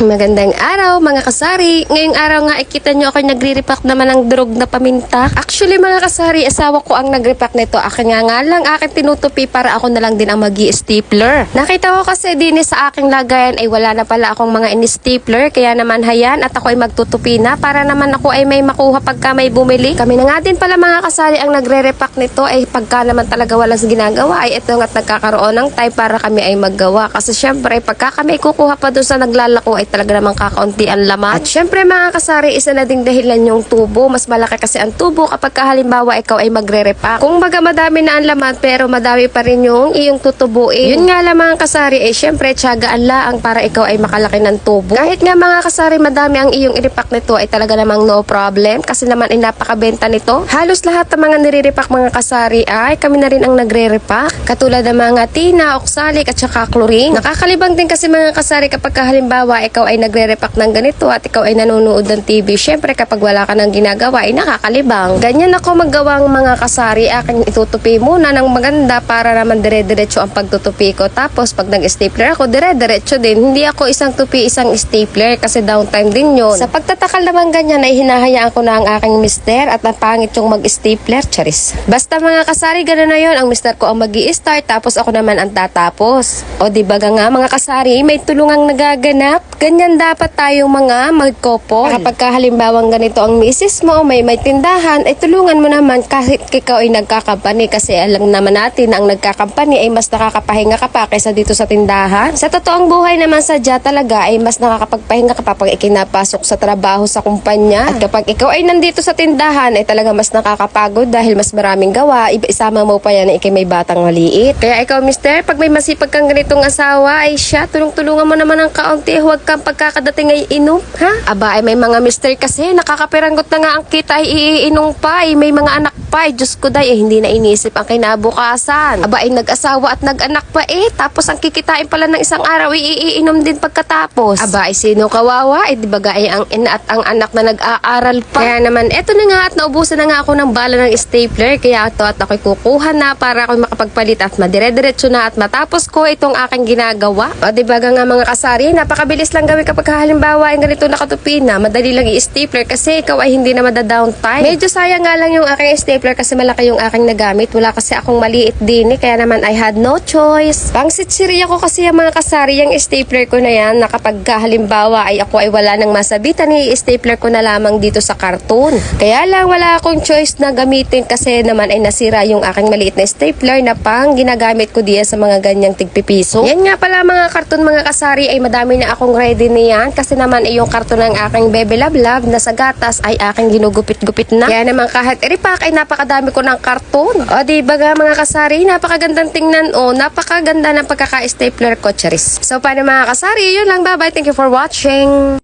Magandang araw mga kasari. Ngayong araw nga ikita nyo ako nagre-repack naman ng durog na paminta. Actually mga kasari, asawa ko ang nagre-repack nito. Akin nga lang akin tinutupi para ako na lang din ang mag-i-stapler. Nakita ko kasi din sa aking lagayan ay wala na pala akong mga in-stapler. Kaya naman hayan at ako ay magtutupi na para naman ako ay may makuha pagka may bumili. Kami na nga din pala mga kasari ang nagre-repack nito ay pagka naman talaga walang ginagawa ay ito nga't nagkakaroon ng time para kami ay maggawa. Kasi syempre pagka kami kukuha pa doon sa naglalako ay talaga namang kakaunti ang laman. At syempre mga kasari, isa na ding dahilan yung tubo. Mas malaki kasi ang tubo kapag halimbawa ikaw ay magre-repack. Kung baga madami na ang laman pero madami pa rin yung iyong tutubuin. Yun nga lang mga kasari, syempre tiyagaan laang para ikaw ay makalaki ng tubo. Kahit nga mga kasari madami ang iyong i-repack nito ay talaga namang no problem kasi naman ay napakabenta nito. Halos lahat ng mga nire-repack mga kasari ay kami na rin ang nagre-repack. Katulad ng mga tina, oxalic at saka chlorine. Nakakalibang din kasi mga kasari kapag halimbawa ikaw ay nagre-repack ng ganito at ikaw ay nanonood ng TV, syempre kapag wala ka nang ginagawa ay nakakalibang. Ganyan ako maggawang mga kasari, aking itutupi muna ng maganda para naman dire-diretso ang pagtutupi ko. Tapos pag nag-stapler ako, dire-diretso din. Hindi ako isang tupi, isang stapler kasi downtime din yun. Sa pagtatakal naman ganyan ay hinahayaan ko na ang aking mister at napangit yung mag-stapler, charis. Basta mga kasari, gano'n na yun. Ang mister ko ang mag-i-start tapos ako naman ang tatapos. O diba nga mga kasari, may tulungang nagaganap. Ganyan dapat tayong mga magkopol. Kapag halimbawang ganito ang misis mo, may tindahan, ay tulungan mo naman kahit ikaw ay nagkakampani kasi alam naman natin na ang nagkakampani ay mas nakakapahinga ka pa kaysa dito sa tindahan. Sa totoong buhay naman sadya talaga ay mas nakakapagpahinga ka pa pag ikinapasok sa trabaho sa kumpanya. At kapag ikaw ay nandito sa tindahan ay talaga mas nakakapagod dahil mas maraming gawa, isama mo pa yan na ikay may batang maliit. Kaya ikaw mister, pag may masipag kang ganitong asawa ay siya, tulong-tulungan mo naman ng kaunti, huwag kang pagkakadating ay inom, ha? Aba, ay may mga mister kasi, nakakapiranggot na nga ang kita ay iinom pa, ay may mga anak pa, ay Diyos ko day, hindi na inisip ang kinabukasan. Aba, ay nag-asawa at nag-anak pa tapos ang kikitain pala ng isang araw, iinom din pagkatapos. Aba, ay sino kawawa? Di baga ay ang ina at ang anak na nag-aaral pa. Kaya naman, eto na nga at naubusan na nga ako ng bala ng stapler, kaya ito at ako'y kukuha na para ako'y makapagpalit at madire-diretso na at matapos ko itong aking ginagawa. O di baga nga mga kasari, napakabilis lang gawin kapag halimbawa ay ganito nakatupi na, madali lang i-stapler kasi ikaw ay hindi na mada-downtime. Medyo sayang nga lang yung aking stapler kasi malaki yung aking nagamit. Wala kasi akong maliit din kaya naman I had no choice. Pangsitsiri ako kasi yung mga kasari, yung stapler ko na yan na kapag halimbawa ay ako ay wala nang masabitan, i-stapler ko na lamang dito sa karton. Kaya lang wala akong choice na gamitin kasi naman ay nasira yung aking maliit na stapler na pang ginagamit ko diyan sa mga ganyang tigpipiso. Yan nga pala mga karton mga kasari ay madami na akong ready niyan kasi naman ay yung karton ng aking Bebe Love Love na sa gatas ay aking ginugupit-gupit na. Kaya naman kahit i-repack ay napakadami ko ng karton. O di ba mga kasari, napakagandang tingnan napakaganda ng pagkaka-stapler ko, charis. So paano mga kasari, yun lang, bye bye, thank you for watching.